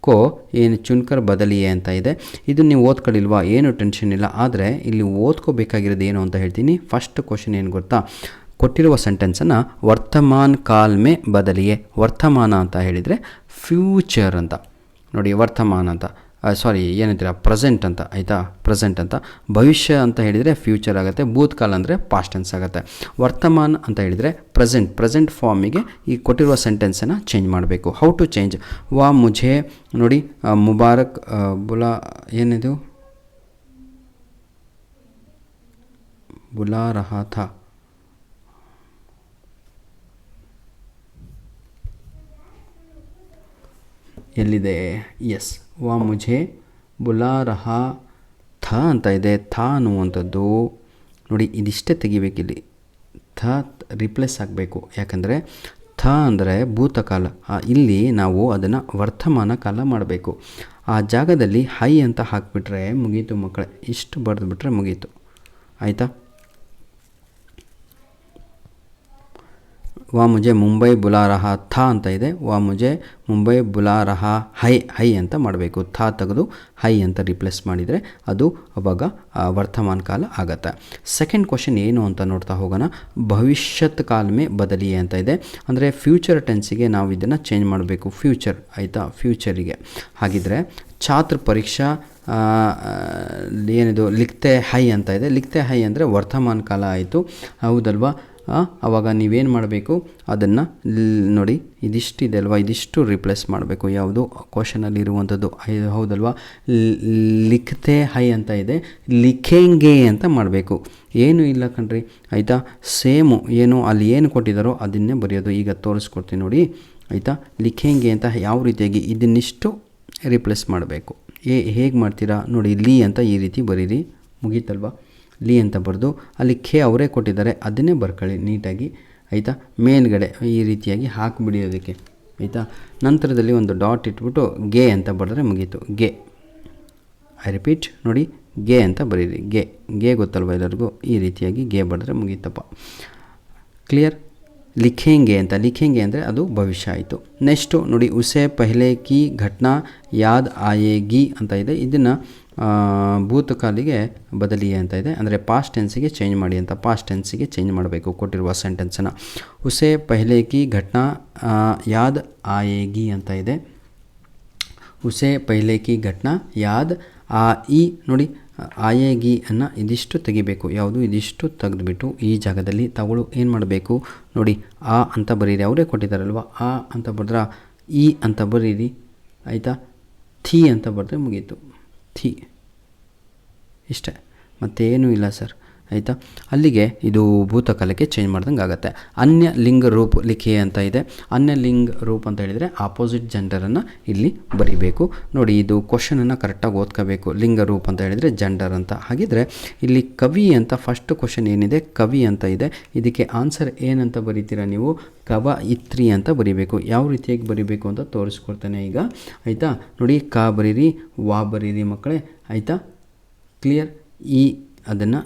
ಕೋ ಏನು ಚುನ್ಕರ್ ಬದಲಿಯೇ ಅಂತ ಇದೆ, ಇದು ನೀವು ಓದ್ಕೊಳ್ಳಿಲ್ವಾ, ಏನು ಟೆನ್ಷನ್ ಇಲ್ಲ. ಆದರೆ ಇಲ್ಲಿ ಓದ್ಕೋಬೇಕಾಗಿರೋದು ಏನು ಅಂತ ಹೇಳ್ತೀನಿ. ಫಸ್ಟ್ ಕ್ವಶನ್ ಏನು ಗೊತ್ತಾ, ಕೊಟ್ಟಿರುವ ಸೆಂಟೆನ್ಸನ್ನು ವರ್ತಮಾನ್ ಕಾಲ್ ಮೇ ಬದಲಿಯೇ. ವರ್ತಮಾನ ಅಂತ ಹೇಳಿದರೆ ಫ್ಯೂಚರ್ ಅಂತ ನೋಡಿ, ವರ್ತಮಾನ ಅಂತ ಸಾರಿ ಏನಂತೀರ ಪ್ರೆಸೆಂಟ್ ಅಂತ, ಆಯಿತಾ? ಪ್ರೆಸೆಂಟ್ ಅಂತ. ಭವಿಷ್ಯ ಅಂತ ಹೇಳಿದರೆ ಫ್ಯೂಚರ್ ಆಗುತ್ತೆ, ಭೂತ್ಕಾಲ ಅಂದರೆ ಪಾಸ್ಟ್ ಟೆನ್ಸ್ ಆಗುತ್ತೆ. ವರ್ತಮಾನ ಅಂತ ಹೇಳಿದರೆ ಪ್ರೆಸೆಂಟ್ ಫಾರ್ಮಿಗೆ ಈ ಕೊಟ್ಟಿರುವ ಸೆಂಟೆನ್ಸನ್ನು ಚೇಂಜ್ ಮಾಡಬೇಕು. How to change? ವಾ ಮುझे ನೋಡಿ ಮುಬಾರಕ್ ಬುಲಾ, ಏನಿದು ಬುಲಾ ರಹಾ ಥಾ, ಎಲ್ಲಿದೆ? ಎಸ್, ವಾ ಮುझे ಬುಲಾ ರಹಾ ಥಾ ಅಂತ ಇದೆ. ಥಾ ಅನ್ನುವಂಥದ್ದು ನೋಡಿ, ಇದಿಷ್ಟೇ ತೆಗಿಬೇಕಿಲ್ಲಿ, ಥಾ ರಿಪ್ಲೇಸ್ ಆಗಬೇಕು. ಯಾಕಂದರೆ ಥಾ ಅಂದರೆ ಭೂತಕಾಲ, ಇಲ್ಲಿ ನಾವು ಅದನ್ನು ವರ್ತಮಾನ ಕಾಲ ಮಾಡಬೇಕು. ಆ ಜಾಗದಲ್ಲಿ ಹೈ ಅಂತ ಹಾಕಿಬಿಟ್ರೆ ಮುಗೀತು ಮಕ್ಕಳೇ, ಇಷ್ಟು ಬರೆದುಬಿಟ್ರೆ ಮುಗೀತು, ಆಯಿತಾ? ವಾ ಮುझे ಮುಂಬೈ ಬುಲಾ ರಹಾ ಥಾ ಅಂತ ಇದೆ, ವಾ ಮುझे ಮುಂಬೈ ಬುಲಾ ರಹಾ ಹೈ ಅಂತ ಮಾಡಬೇಕು. ಥಾ ತೆಗೆದು ಹೈ ಅಂತ ರಿಪ್ಲೇಸ್ ಮಾಡಿದರೆ ಅದು ಅವಾಗ ವರ್ತಮಾನ ಕಾಲ ಆಗತ್ತೆ. ಸೆಕೆಂಡ್ ಕ್ವಶನ್ ಏನು ಅಂತ ನೋಡ್ತಾ ಹೋಗೋಣ. ಭವಿಷ್ಯತ್ ಕಾಲ ಮೇ ಬದಲಿಯೇ ಅಂತ ಇದೆ, ಅಂದರೆ ಫ್ಯೂಚರ್ ಟೆನ್ಸಿಗೆ ನಾವು ಇದನ್ನು ಚೇಂಜ್ ಮಾಡಬೇಕು, ಫ್ಯೂಚರ್, ಆಯಿತಾ? ಫ್ಯೂಚರಿಗೆ. ಹಾಗಿದ್ರೆ ಛಾತ್ರ ಪರೀಕ್ಷಾ ಏನಿದು ಲಿಖ್ತೆ ಹೈ ಅಂತ ಇದೆ, ಲಿಖ್ತೆ ಹೈ ಅಂದರೆ ವರ್ತಮಾನ ಕಾಲ ಆಯಿತು, ಹೌದಲ್ವಾ? ಆವಾಗ ನೀವೇನು ಮಾಡಬೇಕು, ಅದನ್ನು ನೋಡಿ ಇದಿಷ್ಟಿದೆ ಅಲ್ವಾ, ಇದಿಷ್ಟು ರಿಪ್ಲೇಸ್ ಮಾಡಬೇಕು. ಯಾವುದು ಕ್ವಶನಲ್ಲಿ ಇರುವಂಥದ್ದು, ಹೌದಲ್ವಾ? ಲಿಖ್ತೆ ಹೈ ಅಂತ ಇದೆ, ಲಿಖೇಂಗೆ ಅಂತ ಮಾಡಬೇಕು. ಏನೂ ಇಲ್ಲ ಕಣ್ರಿ, ಆಯಿತಾ? ಸೇಮು ಏನು ಅಲ್ಲಿ ಏನು ಕೊಟ್ಟಿದ್ದಾರೋ ಅದನ್ನೇ ಬರೆಯೋದು. ಈಗ ತೋರಿಸ್ಕೊಡ್ತೀನಿ ನೋಡಿ, ಆಯಿತಾ? ಲಿಖೇಂಗೆ ಅಂತ ಯಾವ ರೀತಿಯಾಗಿ ಇದನ್ನಿಷ್ಟು ರಿಪ್ಲೇಸ್ ಮಾಡಬೇಕು. ಹೇಗೆ ಮಾಡ್ತೀರಾ ನೋಡಿ, ಲೀ ಅಂತ ಈ ರೀತಿ ಬರೀರಿ, ಮುಗೀತಲ್ವಾ? ಲೀ ಅಂತ ಬರೆದು ಅಲ್ಲಿ ಖೇ ಅವರೇ ಕೊಟ್ಟಿದ್ದಾರೆ, ಅದನ್ನೇ ಬರ್ಕೊಳ್ಳಿ ನೀಟಾಗಿ, ಆಯಿತಾ? ಮೇಲ್ಗಡೆ ಈ ರೀತಿಯಾಗಿ ಹಾಕಿಬಿಡಿ ಅದಕ್ಕೆ, ಆಯಿತಾ? ನಂತರದಲ್ಲಿ ಒಂದು ಡಾಟ್ ಇಟ್ಬಿಟ್ಟು ಗೆ ಅಂತ ಬರೆದ್ರೆ ಮುಗೀತು. ಗೆ, ಐ ರಿಪೀಟ್ ನೋಡಿ, ಗೆ ಅಂತ ಬರೀರಿ. ಗೆ ಗೊತ್ತಲ್ವ ಎಲ್ಲರಿಗೂ, ಈ ರೀತಿಯಾಗಿ ಗೆ ಬರೆದ್ರೆ ಮುಗೀತಪ್ಪ. ಕ್ಲಿಯರ್? ಲಿಖೇಂಗೆ ಅಂತ, ಲಿಖೇಂಗೆ ಅಂದರೆ ಅದು ಭವಿಷ್ಯ ಆಯಿತು. ನೆಕ್ಸ್ಟು ನೋಡಿ, ಉಸೆ ಪಹಲೆ ಕಿ ಘಟನಾ ಯಾದ್ ಆಯೇಗಿ ಅಂತ ಇದೆ, ಇದನ್ನು ಭೂತಕಾಲಿಗೆ ಬದಲಿಯೇ ಅಂತ ಇದೆ, ಅಂದರೆ ಪಾಸ್ಟ್ ಟೆನ್ಸಿಗೆ ಚೇಂಜ್ ಮಾಡಿ ಅಂತ. ಪಾಸ್ಟ್ ಟೆನ್ಸಿಗೆ ಚೇಂಜ್ ಮಾಡಬೇಕು ಕೊಟ್ಟಿರುವ ಸೆಂಟೆನ್ಸನ್ನು. ಉಸೆ ಪಹಲೆ ಕಿ ಘಟನಾ ಯಾದ್ ಆಯೇಗಿ ಅಂತ ಇದೆ, ಉಸೆ ಪಹಲೆ ಕಿ ಘಟನಾ ಯಾದ್ ಈ ನೋಡಿ ಆಯೇಗಿ ಅನ್ನು ಇದಿಷ್ಟು ತೆಗಿಬೇಕು. ಯಾವುದು? ಇದಿಷ್ಟು ತೆಗೆದುಬಿಟ್ಟು ಈ ಜಾಗದಲ್ಲಿ ತಗೊಳ್ಳು ಏನು ಮಾಡಬೇಕು ನೋಡಿ, ಆ ಅಂತ ಬರೀರಿ, ಅವರೇ ಕೊಟ್ಟಿದ್ದಾರಲ್ವ, ಆ ಅಂತ ಬರೆದ್ರೆ ಈ ಅಂತ ಬರೀರಿ, ಆಯಿತಾ? ಥೀ ಅಂತ ಬರೆದ್ರೆ ಮುಗೀತು, ಥೀ, ಇಷ್ಟೇ, ಮತ್ತೇನೂ ಇಲ್ಲ ಸರ್. ಆಯಿತಾ. ಅಲ್ಲಿಗೆ ಇದು ಭೂತಕಾಲಕ್ಕೆ ಚೇಂಜ್ ಮಾಡ್ದಂಗೆ ಆಗುತ್ತೆ. ಅನ್ಯ ಲಿಂಗ ರೂಪ ಲಿಖೆ ಅಂತ ಇದೆ. ಅನ್ಯ ಲಿಂಗ ರೂಪ ಅಂತ ಹೇಳಿದರೆ ಆಪೋಸಿಟ್ ಜೆಂಡರನ್ನು ಇಲ್ಲಿ ಬರಿಬೇಕು. ನೋಡಿ, ಇದು ಕ್ವಶನನ್ನು ಕರೆಕ್ಟಾಗಿ ಓದ್ಕೋಬೇಕು. ಲಿಂಗ ರೂಪ ಅಂತ ಹೇಳಿದರೆ ಜೆಂಡರ್ ಅಂತ. ಹಾಗಿದ್ರೆ ಇಲ್ಲಿ ಕವಿ ಅಂತ ಫಸ್ಟ್ ಕ್ವಶನ್ ಏನಿದೆ ಕವಿ ಅಂತ ಇದೆ. ಇದಕ್ಕೆ ಆನ್ಸರ್ ಏನಂತ ಬರೀತೀರಾ ನೀವು? ಕವಯಿತ್ರಿ ಅಂತ ಬರೀಬೇಕು. ಯಾವ ರೀತಿಯಾಗಿ ಬರೀಬೇಕು ಅಂತ ತೋರಿಸ್ಕೊಡ್ತೇನೆ ಈಗ, ಆಯಿತಾ. ನೋಡಿ, ಕ ಬರೀರಿ, ವಾ ಬರೀರಿ ಮಕ್ಕಳೇ, ಆಯಿತಾ. ಕ್ಲಿಯರ್. ಈ ಅದನ್ನು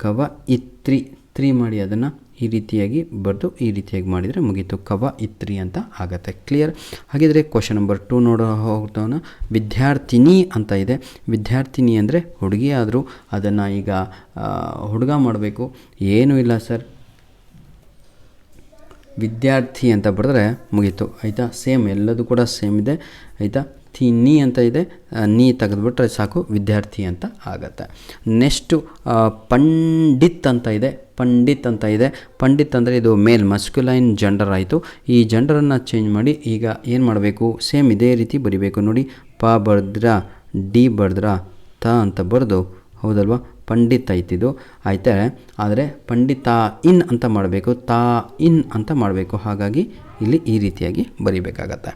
ಕವಯಿತ್ರಿ ಮಾಡಿ ಅದನ್ನು ಈ ರೀತಿಯಾಗಿ ಬರೆದು ಈ ರೀತಿಯಾಗಿ ಮಾಡಿದರೆ ಮುಗೀತು, ಕವಯಿತ್ರಿ ಅಂತ ಆಗತ್ತೆ. ಕ್ಲಿಯರ್. ಹಾಗಿದ್ರೆ ಕ್ವಶನ್ ನಂಬರ್ 2 ನೋಡೋ ಹೋಗ್ತಾವನ. ವಿದ್ಯಾರ್ಥಿನಿ ಅಂತ ಇದೆ. ವಿದ್ಯಾರ್ಥಿನಿ ಅಂದರೆ ಹುಡುಗಿ ಆದರೂ ಅದನ್ನು ಈಗ ಹುಡುಗ ಮಾಡಬೇಕು. ಏನೂ ಇಲ್ಲ ಸರ್, ವಿದ್ಯಾರ್ಥಿ ಅಂತ ಬರೆದ್ರೆ ಮುಗೀತು, ಆಯಿತಾ. ಸೇಮ್, ಎಲ್ಲದೂ ಕೂಡ ಸೇಮ್ ಇದೆ, ಆಯಿತಾ. ನೀ ಅಂತ ಇದೆ, ನೀ ತೆಗೆದುಬಿಟ್ರೆ ಸಾಕು, ವಿದ್ಯಾರ್ಥಿ ಅಂತ ಆಗತ್ತೆ. ನೆಕ್ಸ್ಟು ಪಂಡಿತ್ ಅಂತ ಇದೆ. ಪಂಡಿತ್ ಅಂತ ಇದೆ. ಪಂಡಿತ್ ಅಂದರೆ ಇದು ಮೇಲ್ ಮಸ್ಕ್ಯುಲೈನ್ ಜೆಂಡರ್ ಆಯಿತು. ಈ ಜೆಂಡರನ್ನು ಚೇಂಜ್ ಮಾಡಿ ಈಗ ಏನು ಮಾಡಬೇಕು? ಸೇಮ್ ಇದೇ ರೀತಿ ಬರಿಬೇಕು. ನೋಡಿ, ಪ ಬರೆದ್ರ, ಡಿ ಬರೆದ್ರ, ತ ಅಂತ ಬರೆದು, ಹೌದಲ್ವಾ, ಪಂಡಿತ್ ಆಯ್ತಿದು, ಆಯ್ತಾ. ಆದರೆ ಪಂಡಿತ ಇನ್ ಅಂತ ಮಾಡಬೇಕು, ತಾ ಇನ್ ಅಂತ ಮಾಡಬೇಕು. ಹಾಗಾಗಿ ಇಲ್ಲಿ ಈ ರೀತಿಯಾಗಿ ಬರಿಬೇಕಾಗತ್ತೆ.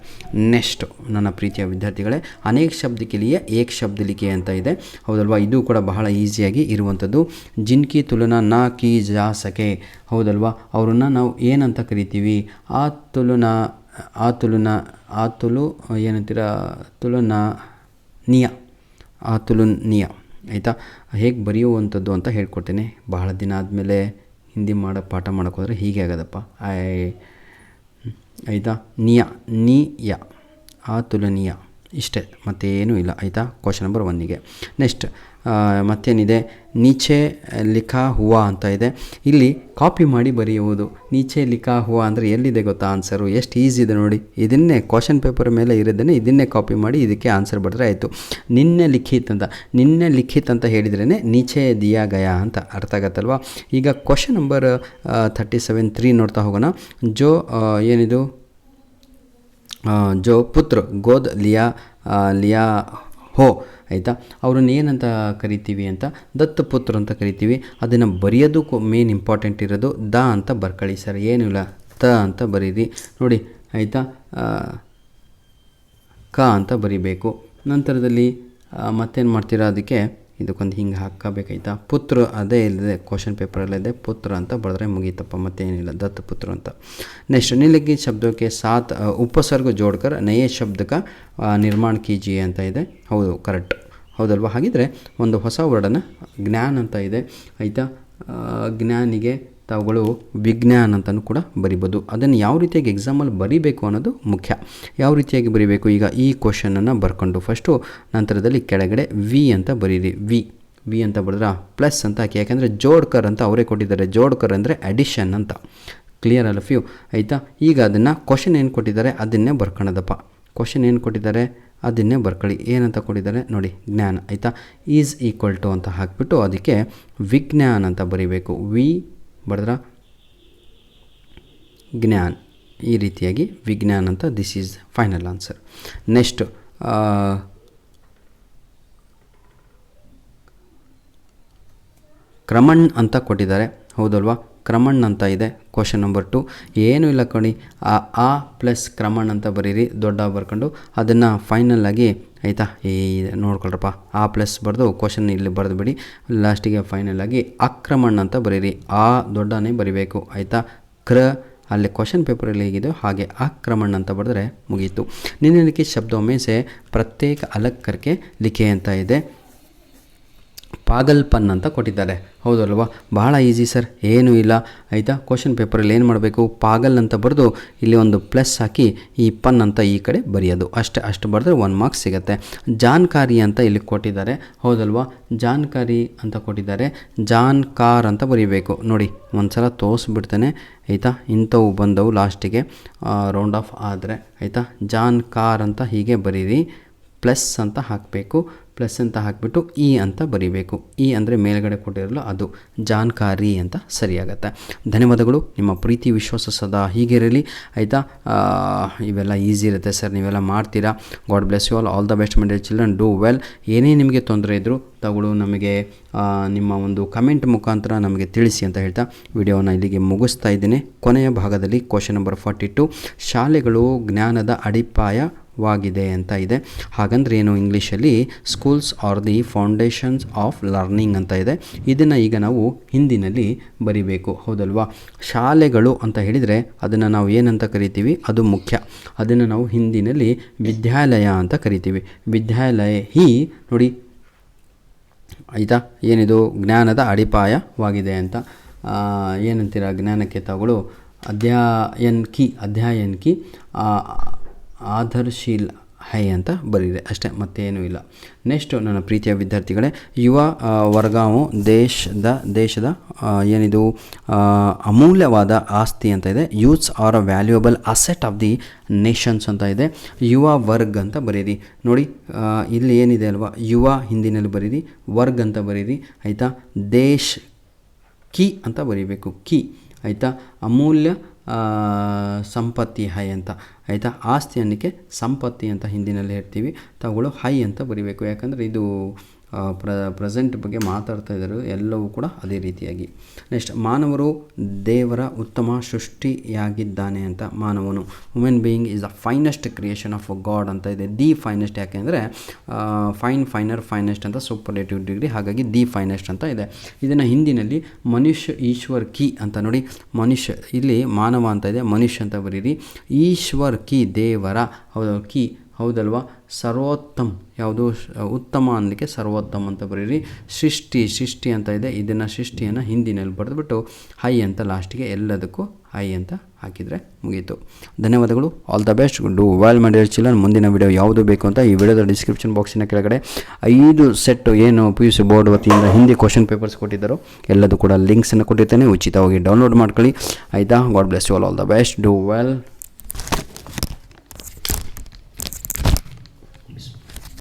ನೆಕ್ಸ್ಟು ನನ್ನ ಪ್ರೀತಿಯ ವಿದ್ಯಾರ್ಥಿಗಳೇ, ಅನೇಕ ಶಬ್ದಕ್ಕೆ ಲಿಯೇ ಏಕ್ ಶಬ್ದ ಲಿಖೆ ಅಂತ ಇದೆ, ಹೌದಲ್ವಾ. ಇದು ಕೂಡ ಬಹಳ ಈಸಿಯಾಗಿ ಇರುವಂಥದ್ದು. ಜಿನ್ಕಿ ತುಲನಾ ನಾ ಕಿ ಜಾ ಸಕೆ, ಹೌದಲ್ವಾ. ಅವರನ್ನು ನಾವು ಏನಂತ ಕರಿತೀವಿ? ಆ ತುಲು ಏನಂತೀರ? ತುಲನೀಯ, ಆಯಿತಾ. ಹೇಗೆ ಬರೆಯುವಂಥದ್ದು ಅಂತ ಹೇಳ್ಕೊಡ್ತೇನೆ. ಬಹಳ ದಿನ ಆದಮೇಲೆ ಹಿಂದಿ ಪಾಠ ಮಾಡೋಕ್ಕೋದ್ರೆ ಹೀಗೆ ಆಗೋದಪ್ಪ, ಆಯಿತಾ. ನೀಯ, ತುಲನೀಯ, ಇಷ್ಟೇ, ಮತ್ತೇನೂ ಇಲ್ಲ, ಆಯಿತಾ. ಕ್ವಶನ್ ನಂಬರ್ 1ಗೆ. ನೆಕ್ಸ್ಟ್ ಮತ್ತೇನಿದೆ? ನೀಚೆ ಲಿಖಾ ಹುವಾ ಅಂತ ಇದೆ. ಇಲ್ಲಿ ಕಾಪಿ ಮಾಡಿ ಬರೆಯುವುದು. ನೀಚೆ ಲಿಖಾ ಹುವಾ ಅಂದರೆ ಎಲ್ಲಿದೆ ಗೊತ್ತಾ ಆನ್ಸರು? ಎಷ್ಟು ಈಸಿ ಇದೆ ನೋಡಿ. ಇದನ್ನೇ ಕ್ವಶನ್ ಪೇಪರ್ ಮೇಲೆ ಇರೋದನ್ನೇ ಇದನ್ನೇ ಕಾಪಿ ಮಾಡಿ ಇದಕ್ಕೆ ಆನ್ಸರ್ ಬರೆದ್ರೆ ಆಯಿತು. ನಿನ್ನೆ ಲಿಖಿತ್ ಅಂತ ಹೇಳಿದ್ರೇ ನೀಚೆ ದಿಯಾ ಗಯಾ ಅಂತ ಅರ್ಥ ಆಗತ್ತಲ್ವ. ಈಗ ಕ್ವಶನ್ ನಂಬರ್ 37 ನೋಡ್ತಾ ಹೋಗೋಣ. ಏನಿದು? ಜೋ ಪುತ್ರ ಗೋದ್ ಲಿಯಾ ಹೋ, ಆಯಿತಾ. ಅವ್ರನ್ನ ಏನಂತ ಕರಿತೀವಿ ಅಂತ? ದತ್ತಪುತ್ರ ಅಂತ ಕರಿತೀವಿ. ಅದನ್ನು ಬರೆಯೋದು ಮೇನ್ ಇಂಪಾರ್ಟೆಂಟ್ ಇರೋದು. ದ ಅಂತ ಬರ್ಕೊಳ್ಳಿ ಸರ್, ಏನೂ ಇಲ್ಲ, ತ ಅಂತ ಬರೀರಿ. ನೋಡಿ, ಆಯಿತಾ. ಕ ಅಂತ ಬರಿಬೇಕು. ನಂತರದಲ್ಲಿ ಮತ್ತೇನು ಮಾಡ್ತೀರಾ? ಅದಕ್ಕೆ ಇದಕ್ಕೊಂದು ಹಿಂಗೆ ಹಾಕಬೇಕಾಯ್ತಾ. ಪುತ್ರ ಅದೇ ಇಲ್ಲದೆ ಕ್ವಶನ್ ಪೇಪರಲ್ಲಿದೆ, ಪುತ್ರ ಅಂತ ಬರೆದ್ರೆ ಮುಗೀತಪ್ಪ, ಮತ್ತೇನಿಲ್ಲ, ದತ್ತಪುತ್ರ ಅಂತ. ನೆಕ್ಸ್ಟ್ ನಿಲಿಖಿತ ಶಬ್ದಕ್ಕೆ ಸಾತ್ ಉಪಸರ್ಗ ಜೋಡ್ಕರ್ ನಯೇ ಶಬ್ದಕ ನಿರ್ಮಾಣ ಕೀಜಿಯೇ ಅಂತ ಇದೆ. ಹೌದು, ಕರೆಕ್ಟ್, ಹೌದಲ್ವ. ಹಾಗಿದ್ರೆ ಒಂದು ಹೊಸ ವರ್ಡನ್ನು ಜ್ಞಾನ ಅಂತ ಇದೆ, ಆಯಿತಾ. ಜ್ಞಾನಿಗೆ ತಾವುಗಳು ವಿಜ್ಞಾನ ಅಂತಲೂ ಕೂಡ ಬರಿಬೋದು. ಅದನ್ನು ಯಾವ ರೀತಿಯಾಗಿ ಎಕ್ಸಾಮಲ್ಲಿ ಬರಿಬೇಕು ಅನ್ನೋದು ಮುಖ್ಯ. ಯಾವ ರೀತಿಯಾಗಿ ಬರಿಬೇಕು? ಈಗ ಈ ಕ್ವಶನನ್ನು ಬರ್ಕೊಂಡು ಫಸ್ಟು ನಂತರದಲ್ಲಿ ಕೆಳಗಡೆ ವಿ ಅಂತ ಬರೀರಿ. ವಿ ಅಂತ ಬರೆದ್ರೆ ಪ್ಲಸ್ ಅಂತ ಹಾಕಿ, ಯಾಕೆಂದರೆ ಜೋಡ್ಕರ್ ಅಂತ ಅವರೇ ಕೊಟ್ಟಿದ್ದಾರೆ. ಜೋಡ್ಕರ್ ಅಂದರೆ ಅಡಿಷನ್ ಅಂತ. ಕ್ಲಿಯರ್ ಅಲ್ಲ ಫ್ಯೂ, ಆಯಿತಾ. ಈಗ ಅದನ್ನು ಕ್ವಶನ್ ಏನು ಕೊಟ್ಟಿದ್ದಾರೆ ಅದನ್ನೇ ಬರ್ಕೊಳ್ಳೋದಪ್ಪ. ಕ್ವಶನ್ ಏನು ಕೊಟ್ಟಿದ್ದಾರೆ ಅದನ್ನೇ ಬರ್ಕೊಳ್ಳಿ. ಏನಂತ ಕೊಟ್ಟಿದ್ದಾರೆ ನೋಡಿ, ಜ್ಞಾನ, ಆಯಿತಾ. ಈಸ್ ಈಕ್ವಲ್ ಟು ಅಂತ ಹಾಕಿಬಿಟ್ಟು ಅದಕ್ಕೆ ವಿಜ್ಞಾನ ಅಂತ ಬರೀಬೇಕು. ವಿ ಬರೆದ್ರ ಜ್ಞಾನ್, ಈ ರೀತಿಯಾಗಿ ವಿಜ್ಞಾನ ಅಂತ. This is final answer. Next ಕ್ರಮಣ್ ಅಂತ ಕೊಟ್ಟಿದ್ದಾರೆ, ಹೌದಲ್ವಾ. ಕ್ರಮಣ್ ಅಂತ ಇದೆ. ಕ್ವಶನ್ ನಂಬರ್ 2 ಏನೂ ಇಲ್ಲ ಕಣಿ, ಆ ಪ್ಲಸ್ ಕ್ರಮಣ್ ಅಂತ ಬರೀರಿ, ದೊಡ್ಡ ಬರ್ಕೊಂಡು ಅದನ್ನು ಫೈನಲ್ಲಾಗಿ, ಆಯಿತಾ. ನೋಡ್ಕೊಳ್ರಪ್ಪ, ಆ ಪ್ಲಸ್ ಬರೆದು ಕ್ವಶನ್ ಇಲ್ಲಿ ಬರೆದು ಬಿಡಿ. ಲಾಸ್ಟಿಗೆ ಫೈನಲಾಗಿ ಆಕ್ರಮಣ್ ಅಂತ ಬರೀರಿ. ಆ ದೊಡ್ಡನೇ ಬರಿಬೇಕು, ಆಯಿತಾ. ಅಲ್ಲಿ ಕ್ವಶನ್ ಪೇಪರಲ್ಲಿ ಹೇಗಿದೆಯೋ ಹಾಗೆ ಆಕ್ರಮಣ್ ಅಂತ ಬರೆದ್ರೆ ಮುಗೀತು. ನಿನ್ನೆಲಿಖಿತ ಶಬ್ದೊಮ್ಮೆ ಸೆ ಪ್ರತ್ಯೇಕ ಅಲಗ್ ಕರ್ಕೆ ಲಿಖೆ ಅಂತ ಇದೆ. ಪಾಗಲ್ಪನ್ ಅಂತ ಕೊಟ್ಟಿದ್ದಾರೆ, ಹೌದಲ್ವಾ. ಬಹಳ ಈಸಿ ಸರ್, ಏನೂ ಇಲ್ಲ, ಆಯಿತಾ. ಕ್ವಶನ್ ಪೇಪರಲ್ಲಿ ಏನು ಮಾಡಬೇಕು? ಪಾಗಲ್ ಅಂತ ಬರೆದು ಇಲ್ಲಿ ಒಂದು ಪ್ಲಸ್ ಹಾಕಿ ಈ ಪನ್ ಅಂತ ಈ ಕಡೆ ಬರೆಯೋದು, ಅಷ್ಟು ಬರೆದ್ರೆ 1 ಮಾರ್ಕ್ಸ್ ಸಿಗುತ್ತೆ. ಜಾನ್ಕಾರಿ ಅಂತ ಇಲ್ಲಿ ಕೊಟ್ಟಿದ್ದಾರೆ, ಹೌದಲ್ವಾ. ಜಾನ್ಕಾರಿ ಅಂತ ಕೊಟ್ಟಿದ್ದಾರೆ. ಜಾನ್ಕಾರ್ ಅಂತ ಬರೀಬೇಕು. ನೋಡಿ, ಒಂದು ಸಲ ತೋರಿಸ್ಬಿಡ್ತೇನೆ, ಆಯಿತಾ. ಇಂಥವು ಬಂದವು ಲಾಸ್ಟಿಗೆ ರೌಂಡ್ ಆಫ್ ಆದರೆ, ಆಯಿತಾ. ಜಾನ್ಕಾರ್ ಅಂತ ಹೀಗೆ ಬರೀರಿ. ಪ್ಲಸ್ ಅಂತ ಹಾಕಬೇಕು. ಪ್ಲಸ್ ಅಂತ ಹಾಕಿಬಿಟ್ಟು ಇ ಅಂತ ಬರೀಬೇಕು. ಇ ಅಂದರೆ ಮೇಲ್ಗಡೆ ಕೊಟ್ಟಿರಲ್ಲ ಅದು ಜಾನ್ಕಾರಿ ಅಂತ ಸರಿಯಾಗತ್ತೆ. ಧನ್ಯವಾದಗಳು. ನಿಮ್ಮ ಪ್ರೀತಿ ವಿಶ್ವಾಸ ಸದಾ ಹೀಗೆ ಇರಲಿ ಆಯಿತಾ. ಇವೆಲ್ಲ ಈಸಿ ಇರುತ್ತೆ ಸರ್, ನೀವೆಲ್ಲ ಮಾಡ್ತೀರಾ. God bless you all the best my dear children, do well. ಏನೇ ನಿಮಗೆ ತೊಂದರೆ ಇದ್ದರೂ ತಗೊಳ್ಳು ನಮಗೆ ನಿಮ್ಮ ಒಂದು ಕಮೆಂಟ್ ಮುಖಾಂತರ ನಮಗೆ ತಿಳಿಸಿ ಅಂತ ಹೇಳ್ತಾ ವಿಡಿಯೋನ ಇಲ್ಲಿಗೆ ಮುಗಿಸ್ತಾ ಇದ್ದೀನಿ. ಕೊನೆಯ ಭಾಗದಲ್ಲಿ ಕ್ವಶನ್ ನಂಬರ್ 42, ಶಾಲೆಗಳು ಜ್ಞಾನದ ಅಡಿಪಾಯವಾಗಿದೆ ಅಂತ ಇದೆ. ಹಾಗಂದ್ರೆ ಏನು ಇಂಗ್ಲೀಷಲ್ಲಿ schools R the foundations of learning ಅಂತ ಇದೆ. ಇದನ್ನು ಈಗ ನಾವು ಹಿಂದಿನಲ್ಲಿ ಬರಿಬೇಕು, ಹೌದಲ್ವಾ. ಶಾಲೆಗಳು ಅಂತ ಹೇಳಿದರೆ ಅದನ್ನು ನಾವು ಏನಂತ ಕರಿತೀವಿ, ಅದು ಮುಖ್ಯ. ಅದನ್ನು ನಾವು ಹಿಂದಿನಲ್ಲಿ ವಿದ್ಯಾಲಯ ಅಂತ ಕರಿತೀವಿ. ವಿದ್ಯಾಲಯ ಹಿ ನೋಡಿ ಆಯಿತಾ. ಏನಿದು ಜ್ಞಾನದ ಅಡಿಪಾಯವಾಗಿದೆ ಅಂತ ಏನಂತೀರ ಜ್ಞಾನಕ್ಕೆ ತಗೊಳ್ಳು ಅಧ್ಯಯನ್ ಕಿ ಆಧಾರಶೀಲ ಹೈ ಅಂತ ಬರೀದೆ ಅಷ್ಟೇ, ಮತ್ತೇನೂ ಇಲ್ಲ. ನೆಕ್ಸ್ಟು ನನ್ನ ಪ್ರೀತಿಯ ವಿದ್ಯಾರ್ಥಿಗಳೇ, ಯುವ ವರ್ಗವು ದೇಶದ ಏನಿದು ಅಮೂಲ್ಯವಾದ ಆಸ್ತಿ ಅಂತ ಇದೆ. Youths R a valuable asset of the Nations ಅಂತ ಇದೆ. ಯುವ ವರ್ಗ್ ಅಂತ ಬರೀರಿ. ನೋಡಿ ಇಲ್ಲಿ ಏನಿದೆ ಅಲ್ವಾ, ಯುವ ಹಿಂದಿನಲ್ಲಿ ಬರೀರಿ, ವರ್ಗ್ ಅಂತ ಬರೀರಿ ಆಯಿತಾ. ದೇಶ್ ಕಿ ಅಂತ ಬರೀಬೇಕು, ಕಿ ಆಯಿತಾ. ಅಮೂಲ್ಯ ಸಂಪತ್ತಿ ಹೈ ಅಂತ ಆಯಿತಾ. ಆಸ್ತಿ ಅನ್ನಕ್ಕೆ ಸಂಪತ್ತಿ ಅಂತ ಹಿಂದಿನಲ್ಲಿ ಹೇಳ್ತೀವಿ. ತಗೊಳ್ಳೋ ಹೈ ಅಂತ ಬರಿಬೇಕು, ಯಾಕಂದರೆ ಇದು ಪ್ರೆಸೆಂಟ್ ಬಗ್ಗೆ ಮಾತಾಡ್ತಾ ಇದ್ದಾರೆ ಎಲ್ಲವೂ ಕೂಡ ಅದೇ ರೀತಿಯಾಗಿ. ನೆಕ್ಸ್ಟ್, ಮಾನವರು ದೇವರ ಉತ್ತಮ ಸೃಷ್ಟಿಯಾಗಿದ್ದಾನೆ ಅಂತ. ಮಾನವನು human being is the finest creation of god ಅಂತ ಇದೆ. ದಿ ಫೈನೆಸ್ಟ್ ಯಾಕೆಂದರೆ ಫೈನೆಸ್ಟ್ ಅಂತ ಸೂಪರ್ಲೇಟಿವ್ ಡಿಗ್ರಿ, ಹಾಗಾಗಿ ದಿ ಫೈನೆಸ್ಟ್ ಅಂತ ಇದೆ. ಇದನ್ನು ಹಿಂದಿನಲ್ಲಿ ಮನುಷ್ಯ ಈಶ್ವರ್ ಕಿ ಅಂತ ನೋಡಿ. ಮನುಷ್ಯ ಇಲ್ಲಿ ಮಾನವ ಅಂತ ಇದೆ, ಮನುಷ್ಯ ಅಂತ ಬರೀರಿ. ಈಶ್ವರ್ ಕಿ ದೇವರ ಕಿ ಹೌದಲ್ವಾ. ಸರ್ವೋತ್ತಮ್ ಯಾವುದು ಉತ್ತಮ ಅನ್ನಲಿಕ್ಕೆ ಸರ್ವೋತ್ತಮ ಅಂತ ಬರೀರಿ. ಸೃಷ್ಟಿ ಅಂತ ಇದೆ, ಇದನ್ನು ಸೃಷ್ಟಿಯನ್ನು ಹಿಂದಿನಲ್ಲಿ ಬರೆದುಬಿಟ್ಟು ಹೈ ಅಂತ ಲಾಸ್ಟಿಗೆ ಎಲ್ಲದಕ್ಕೂ ಹೈ ಅಂತ ಹಾಕಿದರೆ ಮುಗೀತು. ಧನ್ಯವಾದಗಳು. All the best, do well my dear children. ಮುಂದಿನ ವಿಡಿಯೋ ಯಾವುದು ಬೇಕು ಅಂತ ಈ ವಿಡಿಯೋದ ಡಿಸ್ಕ್ರಿಪ್ಷನ್ ಬಾಕ್ಸಿನ ಕೆಳಗಡೆ 5 ಸೆಟ್ ಏನು PUC ಬೋರ್ಡ್ ವತಿಯಿಂದ ಹಿಂದಿ ಕ್ವಶನ್ ಪೇಪರ್ಸ್ ಕೊಟ್ಟಿದ್ದಾರೋ ಎಲ್ಲದೂ ಕೂಡ ಲಿಂಕ್ಸನ್ನು ಕೊಟ್ಟಿರ್ತೇನೆ, ಉಚಿತವಾಗಿ ಡೌನ್ಲೋಡ್ ಮಾಡ್ಕೊಳ್ಳಿ ಆಯಿತಾ. God bless you all the best, do well.